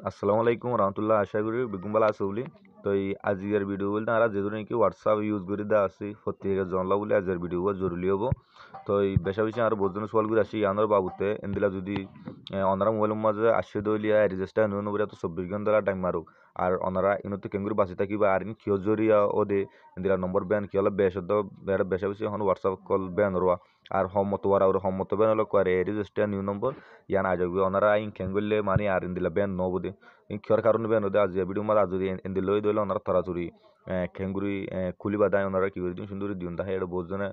আসসালামু আলাইকুম রহমতুল্লাহ আশা করি বেগুন বালা আছে বলি তো এই আজিয়ার ভিডিও বলতে আর যেহেতু নাকি হোয়াটসঅ্যাপ ইউজ করে দেওয়া আছে প্রত্যেকের জানলা বলে আজিয়ার ভিডিও জরুরি হবো তো এই বেশা বেশি আর বহুত সোয়াল করে আসি ইয়ানোর বাবুতে এন্দিলা যদি অনারা মোবাইলের মাঝে আসে দলিয়া রেজিস্টার নুন বলে তো 24 ঘন্টা টাইম মারুক আর অনারা ইনতে কেঙ্গুরি বাঁচি থাকিবা আর ইন কিয় জরিয়া ওদে এন্দিলা নম্বর ব্যান কি হলে বেশ বেশা বেশি এখন হোয়াটসঅ্যাপ কল ব্যান রোয়া আর সম্মত ওরা ওর সম্মত ব্যান হলো করে রেজিস্টার নিউ নম্বর ইয়ান আজকে ওনারা ইন কেঙ্গুলে মানে আর ইন্দিলা ব্যান নবদে ইনকিয়র কারণে বেন ওদের আজ ভিডিও মাঝে আজ এন্দি লই দইলে ওনারা তরাচুরি খেঙ্গুরি খুলিবা দেয় ওনারা কি করে দিন সুন্দর দিন তাহে এটা বোঝনে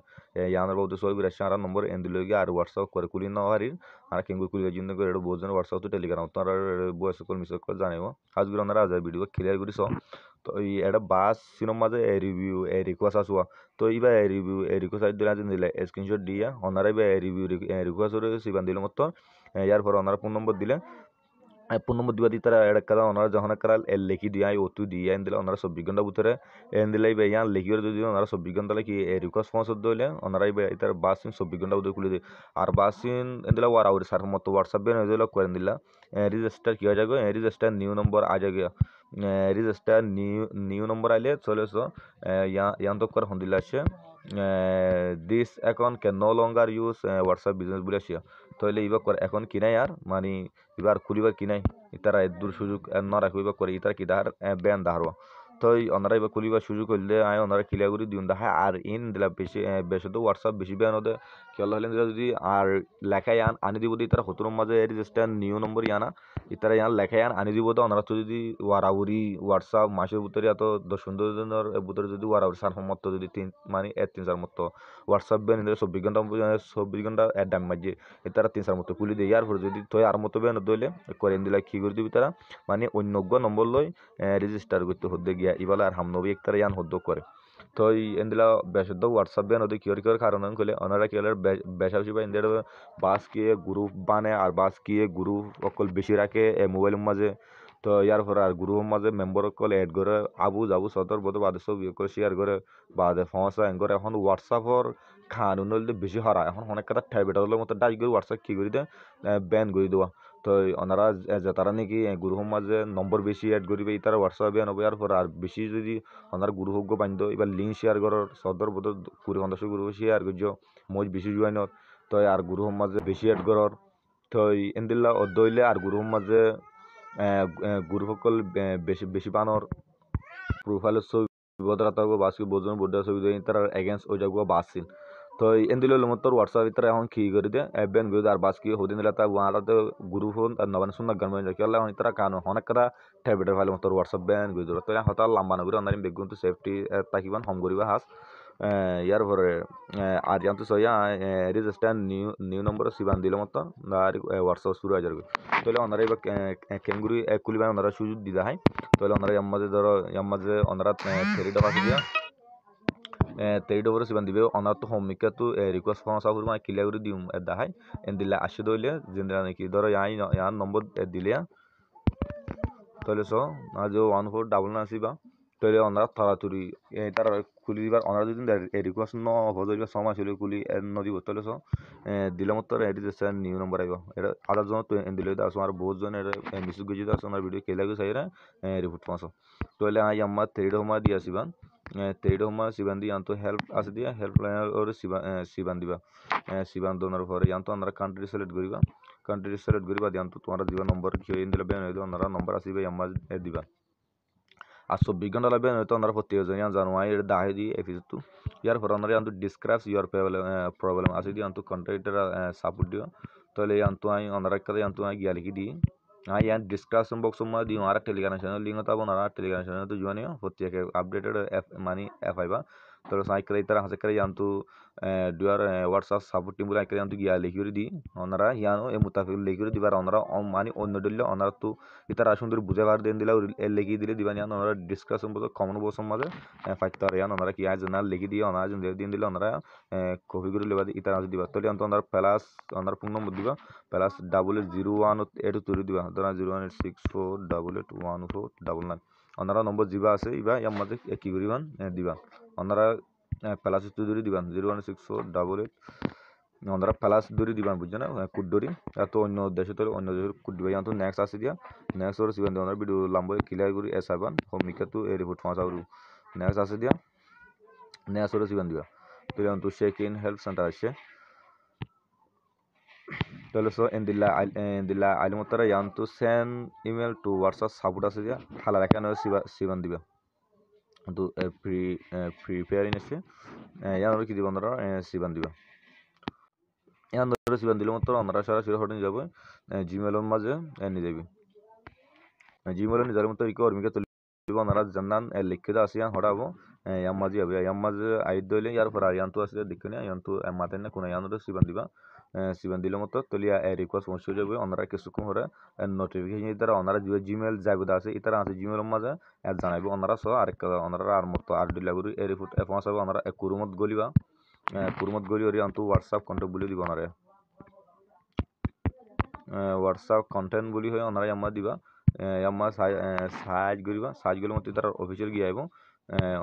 ইয়ানোর বহুত সই করে আসছে আর নম্বর এন্দি লই আর হোয়াটসঅ্যাপ করে খুলি না হারির আর খেঙ্গুরি খুলি জিন্দ করে এটা বোঝনে হোয়াটসঅ্যাপ তো টেলিগ্রাম তারা বয়স কল মিস কল জানিব আজ করে ওনারা আজ ভিডিও ক্লিয়ার করিস তো এই এটা বাস সিনেমা মাঝে রিভিউ রিকোয়েস্ট আসুয়া তো এইবার রিভিউ রিকোয়েস্ট দিলে আজ দিলে স্ক্রিনশট দিয়ে ওনারা রিভিউ রিকোয়েস্ট সিবান দিলে মতো ইয়ার পর ওনারা ফোন নম্বর দিলে ফোন নম্বর দিবা দি তারা এড়কাদা ওনারা যখন কারা লেখি দিয়া ওটু দিয়া এন দিলে ওনারা 24 ঘন্টা ভিতরে এন দিলে ইয়ান লেখি যদি ওনারা 24 ঘন্টা লেখি রিকোয়েস্ট পৌঁছত দিলে ওনারা তার বাসিন 24 ঘন্টা ভিতরে খুলে দিয়ে আর বাসিন এন দিলে ওয়ার আউরি সার মতো হোয়াটসঅ্যাপ বেন দিলে করেন দিলা রেজিস্টার কি হয়ে যাবে রেজিস্টার নিউ নম্বর আ যাবে রেজিস্টার নিউ নম্বর আইলে চলে এসো ইয়ান তো করে হন দিলা আসে this account can no longer use WhatsApp business বলে আসিয়া তাহলে এবার করে এখন কিনাই আর মানে এবার খুলিবার কিনাই ইতারা দূর সুযোগ না রাখবা করে ইতারা কি দাহার ব্যান দাহারবা তো ওনারা এবার খুলিবার সুযোগ হইলে আয় ওনারা ক্লিয়ার করে দিন দাহায় আর ইন দিলা বেশি বেশি তো হোয়াটসঅ্যাপ বেশি ব্যান হতে কেলা হলে যদি আর লেখায় আনি দিব ইতারা হতুর মাঝে রেজিস্টার নিউ নম্বর ইয়ানা ইতারা ইয়ান লেখায় আনি দিব তো ওনারা তো যদি ওয়ারাউরি হোয়াটসঅ্যাপ মাসের ভিতরে এত 10-15 দিনের ভিতরে যদি ওয়ারাউরি সার মতো যদি তিন মানে 3-4 মতো হোয়াটসঅ্যাপ ব্যান 24 ঘন্টা 24 ঘন্টা ডাম মাঝে তারা 3-4 মতো খুলি দিয়ে ইয়ার পরে যদি তুই আর মতো ব্যান দইলে করেন দিলা কি করে দিবি তারা মানে অন্যজ্ঞ নম্বর লই রেজিস্টার করতে হদ্দে গিয়া ইবালা আর হামনবী এক তারা ইয়ান হদ্দ করে তো এই এন্দিলা বেশদ হোয়াটসঅ্যাপ ব্যান ওদের কিয়র কারণ হলে ওনারা কি হলে বেশা বেশি বা ইন্দিয়ার বাস কিয়ে গ্রুপ বানে আর বাস কিয়ে গ্রুপ অকল বেশি রাখে মোবাইলের মাঝে তো ইয়ার পরে আর গ্রুপের মাঝে মেম্বার অকল এড করে আবু যাবু সদর বোধ বাদে সব ইয়ে করে শেয়ার করে বাদে ফসা এন করে এখন হোয়াটসঅ্যাপর খান উন্নল বেশি হরা এখন অনেক কথা ঠাই বেটার মতো ডাই করে হোয়াটসঅ্যাপ কি করে দেয় ব্যান করে দেওয়া তো ওনারা যে তারা নাকি গ্রুপের মাঝে নম্বর বেশি এড করিবে তারা হোয়াটসঅ্যাপ ব্যান হবে আর পর আর বেশি যদি ওনার গ্রুপ হোক বান্ধব এবার লিঙ্ক শেয়ার করার সদর বোধ 20-50 গ্রুপ শেয়ার করছো মই বেশি জুয়াইনর তো আর গ্রুপের মাঝে বেশি এড করার তো এন্দিল্লা অদ্দইলে আর গ্রুপের মাঝে গ্রুপ সকল বেশি বেশি বানর প্রোফাইলের ছবি বদলাতে হবে বাসকে বোঝন বোর্ডের ছবি দিয়ে তারা এগেন্স্ট ওই জায়গা বাসিন তো এন্দিল মতো হোয়াটসঅ্যাপ তারা এখন কি করে দিয়ে ব্যান করে আর বাস কি হদিন দিলে তা ওয়ালাতে গ্রুপ হন আর নবান সুন্দর গান বাজে কি আল্লাহ তারা কানো অনেক কথা ঠেবেটার ফাইলে মতো হোয়াটসঅ্যাপ ব্যান করে দিল তো হঠাৎ লম্বা না করে অনারিম বেগুন তো সেফটি তাকিবান হোম করিবা হাস ইয়ার পরে আর জানতো সইয়া রেজিস্টার নিউ নম্বর সিবান দিল মতো আর হোয়াটসঅ্যাপ শুরু হয়ে যাবে তাহলে ওনারা এবার ক্যাঙ্গুরি কুলিবা ওনারা সুযোগ দিদা হয় তাহলে ওনারা ইয়াম্মাজে ধরো ইয়াম্মাজে ওনারা 30 টাকা দিয়া 30 টাকা সিবান দিবে ওনার তো হোমিকা তো রিকোয়েস্ট ফর্ম সাপুর মানে ক্লিয়ার করে দিম দেখায় এন দিলে আসে দইলে যেন নাকি ধরো ইয়ার নম্বর দিলে তাহলে সো আর যে 1499 আসিবা তাহলে ওনারা তাড়াতাড়ি তারা খুলি দিবার ওনারা যদি রিকোয়েস্ট ন হয়ে সময় ছিল খুলি নদী তাহলে সো দিলে মতো রেজিস্ট্রেশন নিউ নম্বর আইব এটা আদার জন দিলে আসো আর বহুত জন মিসুক গেছি আসো ওনার ভিডিও কেলা গেছে রিপোর্ট পাঁচো তাহলে আই আমার 30 টাকা দিয়ে আসিবান 30 টাকা সিবান দিয়ে আনতো হেল্প আছে দিয়া হেল্প লাইন ওর সিবান দিবা সিবান দোনার পরে আনতো আমরা কান্ট্রি সিলেক্ট করিবা কান্ট্রি সিলেক্ট করিবা দিয়ে আনতো তোমার দিবা নম্বর কি দিলে বেন ওনারা নম্বর আসিবে আমার দিবা আর 24 ঘন্টা লাগবে নয়তো ওনারা প্রত্যেকজন জানো এর দাহে দিয়ে এফিসটু ইয়ার পর ওনারা আনতো ডিসক্রাইবস ইউর প্রবলেম আছে দিয়ে আনতো কন্ট্রাক্টর সাপোর্ট দিও তাহলে আনতো আই ওনারা কাছে আনতো আই গিয়া লিখি দিই ইয়ার ডিসক্রিপশন বক্স में दी हमारा टेलीग्राम चैनल लिंक था हमारा टेलीग्राम चैनल तो जो नहीं होती है अपडेटेड एफ मानी एफ आईबा तो साइक करे तरह से करे जानतु डुआर व्हाट्सएप सपोर्ट टीम बुला करे जानतु गया लिखियो दी ओनरा यानो ए मुताफिक लिखियो दिबार ओनरा मानी অন্য দিলে ওনারা তো ইতারা সুন্দর বুঝে বার দেন দিলা এ লিখি দিলে দিবান ইয়ান ওনারা ডিসকাশন বলতে কমন বসম মাঝে ফাইতার ইয়ান ওনারা কি আজ না লিখি দিয়ে ওনারা দিন দিলে ওনারা কপি করে লেবা ইতারা দিবা তাহলে ওনারা প্লাস ওনারা ফোন নম্বর দিবা প্লাস 8801 তুলি দিবা ধরা 01864881499 ওনারা নম্বর দিবা আছে ইবা ইয়ার মাঝে কি করিবান দিবা ওনারা প্লাস তুলি দিবান 01648 ওনারা প্লাস দড়ি দিবান বুঝছে না কুট দড়ি এত অন্য দেশে তো অন্য দেশের কুট দিবা তো নেক্সট আসি দিয়া নেক্সট ওর সিবান ওনার ভিডিও লাম্বো ক্লিয়ার করি এসাবান হোমিকা তো এই রিপোর্ট ফাঁসা করু নেক্সট আসি দিয়া নেক্সট ওর সিবান দিবা তো তো চেক ইন হেল্প সেন্টার আসছে তাহলে সো এন্দিলা আইলমতারা ইয়ান্তু send email to WhatsApp support আছে দিয়া হালা রাখানো সিবান দিবা তো প্রিপেয়ারিং আছে ইয়ানোর কি দিব ওনারা সিবান দিবা ইয়ান ধরে সিবান দিলে মাত্র ওনারা সরাসরি হটে যাবে জিমেলের মাঝে নিয়ে যাবে জিমেলের নিজের মতো ইকো অর্মিকে তুলিব ওনারা জানান লিখিত আছে ইয়ান হটাবো ইয়ান মাঝে হবে ইয়ান মাঝে আইড দইলে ইয়ার পর ইয়ান্তু আছে দেখে নিয়ে ইয়ান্তু মাতেন না কোনো ইয়ানোর সিবান দিবা সিবান দিলে মতো তলিয়া রিকোয়েস্ট পৌঁছে যাবে ওনারা কিছুক্ষণ হরে নোটিফিকেশন দ্বারা ওনারা যে জিমেল যাইবে আছে ইতারা আছে জিমেলের মাঝে জানাইবে ওনারা সহ আরেক ওনারা আর মতো আর দিলা গুরি এই রিপোর্ট এফোন আছে ওনারা কুরুমত গলিবা কুরুমত গলি ওরি আন্তু হোয়াটসঅ্যাপ কন্ট্যাক্ট বলে দিব ওনারে হোয়াটসঅ্যাপ কন্টেন্ট বলি হয় ওনারা ইয়াম্মা দিবা ইয়াম্মা সাইজ করিবা সাইজ গেলে মতো তার অফিসিয়াল গিয়ে আইব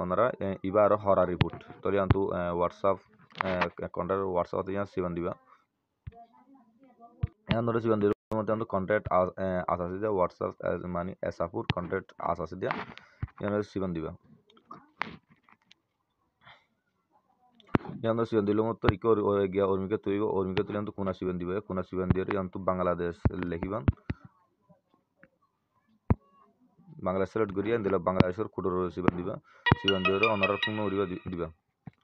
ওনারা ইবা আর হরা রিপোর্ট তলে আন্তু হোয়াটসঅ্যাপ কন্ট্যাক্ট হোয়াটসঅ্যাপ ইয়া সিবান দিবা এখন ধরে সিবান দিলে মতো আন্তু কন্ট্যাক্ট আছে দিয়া হোয়াটসঅ্যাপ মানে সাপোর্ট কন্ট্যাক্ট আছে দিয়া ইয়ানোর সিবান দিবা yandu siban dilo motto iko gya ormika tuligo yantu kuna siban diyor yantu Bangladesh lekiban Bangladesh select guriya dilo Bangladeshor kudoro siban diyor onarar puno uriba diba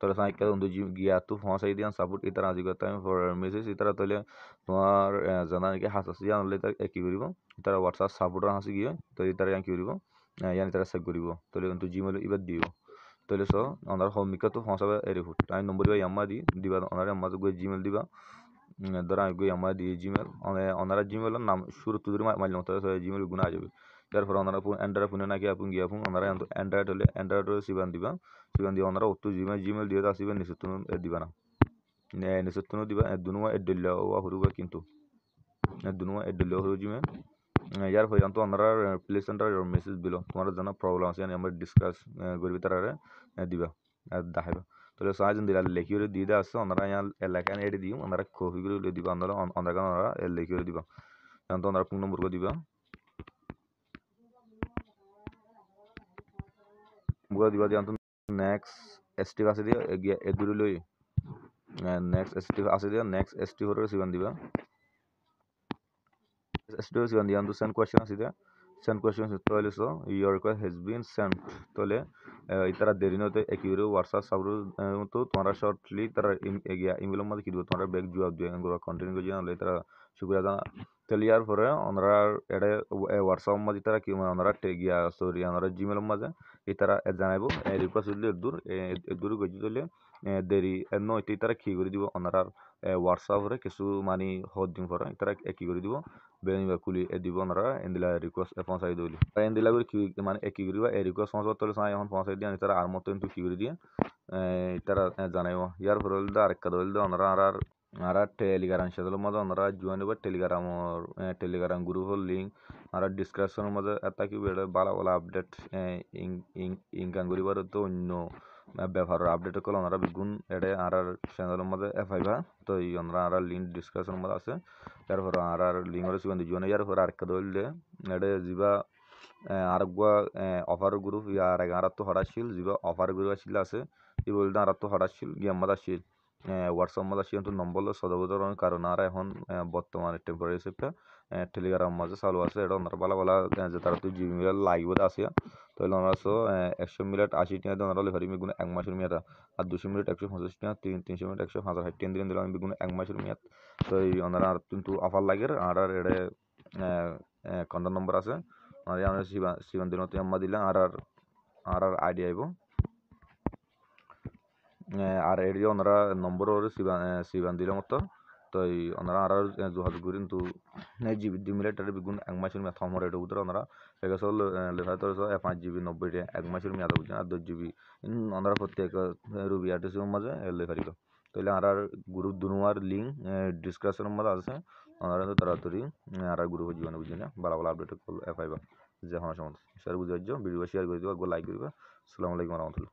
তোরা psych কা উন্দু গিয়া তু ফসাই দিয়ান support ইতার আজি কথা ফর মেসেজ ইতারা তলে তোমার জানার কি হাসাসি জান লে তার কি করিব ইতারা হোয়াটসঅ্যাপ সাপোর্ট হাসি গিয়ে তো ইতারা কি করিব ইয়ান ইতারা সেভ করিব তলে উন্দু জিমেল ইবাদ দিও তলে সো ওনার হোমিকা তো ফসাবে এরি ফুট টাইম নম্বর বা ইয়াম্মা দিবা ওনার ইয়াম্মা তো জিমেল দিবা ধরা গই ইয়াম্মা দি জিমেল ওনারা জিমেলের নাম শুরু তুদুর মাইল মতো জিমেল গুনা যাবে তারপর ওনারা অ্যান্ড্রয়েড ফোনে নাকি আপনি গিয়া ফোন ওনারা অ্যান্ড্রয়েড হলে অ্যান্ড্রয়েড সিবান দিবা সিবান দিয়ে ওনারা অত জিমেল দিয়ে আসিবে নিশ্চিত দিবা না নিশ্চিত দিবা দুনুয়া এডলিয়া হরুবা কিন্তু দুনুয়া এডলিয়া হরু জিমেল ইয়ার পরে তো ওনারা প্লে সেন্টার মেসেজ দিল তোমার জানা প্রবলেম আছে আমরা ডিসকাস করবি তারারে দিবা দেখাইবা তাহলে সাহায্য দিলা লেখি করে দিয়ে আসছে ওনারা ইয়ার এলাকা এডি দিও ওনারা কপি করে দিবা ওনারা লেখি করে দিবা এখন তো ওনারা ফোন নম্বর করে দিবা দিবা দিয়ে নেক্সট এসটি আছে দিয়ে এদুরি লই নেক্সট এসটি আছে দিয়ে নেক্সট এসটি হরে সিবান দিবা এসটি সিবান দিয়া তো সেন্ড কোয়েশ্চন আছে দিয়া সেন্ড কোয়েশ্চন তলে so your request has been sent তলে ইতারা দেরি নতে একিউরে হোয়াটসঅ্যাপ সাবরু তো তোমরা শর্টলি তারা এগিয়া ইমেলের মধ্যে কি দিব তোমরা ব্যাক জবাব দিয়ে গুলো কন্টিনিউ করে জানালে তারা শুক্রিয়া জানা তলে ইয়ার পরে ওনারা এটা হোয়াটসঅ্যাপ মধ্যে তারা কি ওনারা টেগিয়া সরি ওনারা জিমেলের মধ্যে ইতারা জানাইবো রিকোয়েস্ট দিলে দূর গজি তলে দেরি এনো এটি তারা কি করে দিব ওনারা হোয়াটসঅ্যাপরে কিছু মানে হদ দিন পরে তারা কি করে দিব বেনিবা কুলি দিব ওনারা এন্দিলা রিকোয়েস্ট পৌঁছাই দিলি এন্দিলা করে কি মানে কি করিবা এই রিকোয়েস্ট পৌঁছাতে তলে সাই এখন পৌঁছাই দিয়ে তারা আর মতো কিন্তু কি করে দিয়ে তারা জানাইবো ইয়ার পরে হল আরেকটা দল ওনারা আর টেলিগ্রাম সেগুলোর মধ্যে ওনারা জয়েন হবে টেলিগ্রাম গ্রুপের লিঙ্ক আর ডিসক্রিপশনের মধ্যে এটা কি ভালো ভালো আপডেট ইনকাম করিবার তো অন্য ব্যবহার আপডেট করলে ওনারা বিগুণ এডে আর চ্যানেলের মধ্যে এফাইবা তো এই ওনারা আর লিঙ্ক ডিসক্রিপশনের মধ্যে আছে তারপর আর লিঙ্কের সুগন্ধি জয়েন ইয়ার পর আরেকটা দলে এডে যিবা আরেকবা অফার গ্রুপ ইয়ার আগে আর তো হঠাৎ যিবা অফার গ্রুপ আসছিল আছে এই বলতে আর তো হঠাৎ গেম মধ্যে আসছিল হোয়াটসঅ্যাপ মধ্যে আসছিল তো নম্বর সদবোধর কারণ আর এখন বর্তমানে টেম্পোরারি হিসেবে টেলিগ্রাম মাঝে চালু আছে এটা ওনার ভালো ভালো যে তারা তো জিমেল লাগবে আছে তাহলে ওনারা সো 100 মিনিট 80 টাকা দিয়ে ওনারা লেখারি বেগুন 1 মাসের মেয়াদ আর 200 মিনিট 150 টাকা 300 মিনিট 150 টাকা দিন দিলাম বেগুন 1 মাসের মেয়াদ তো এই ওনারা আর কিন্তু অফার লাগে আর এডে কন্টাক্ট নম্বর আছে ওনারা আমরা সিবান দিন আম্মা দিলাম আর আইডি আইব আর এডি ওনারা নম্বর সিবান দিলাম মতো তো এই ওনারা আর যোগাযোগ করি কিন্তু জিবি 2 মিনিট বেগুন 1 মাসের মেয়াদ থমর এটা উত্তর ওনারা এগাছ লেখা তো 5 GB 90 টাকা 1 মাসের মেয়াদ বুঝছেন আর 10 GB ওনারা প্রত্যেক রুবি আর্টিসের মাঝে লেখারিব তাহলে আর গ্রুপ দুনুয়ার লিঙ্ক ডিসক্রিপশনের মধ্যে আছে ওনারা তাড়াতাড়ি আর গ্রুপ জীবনে বুঝছেন ভালো ভালো আপডেট পাইবা যে সমস্যা শেয়ার বুঝে ভিডিও শেয়ার করে দিবা লাইক করিবা আসসালামু আলাইকুম রহমতুল্লাহ।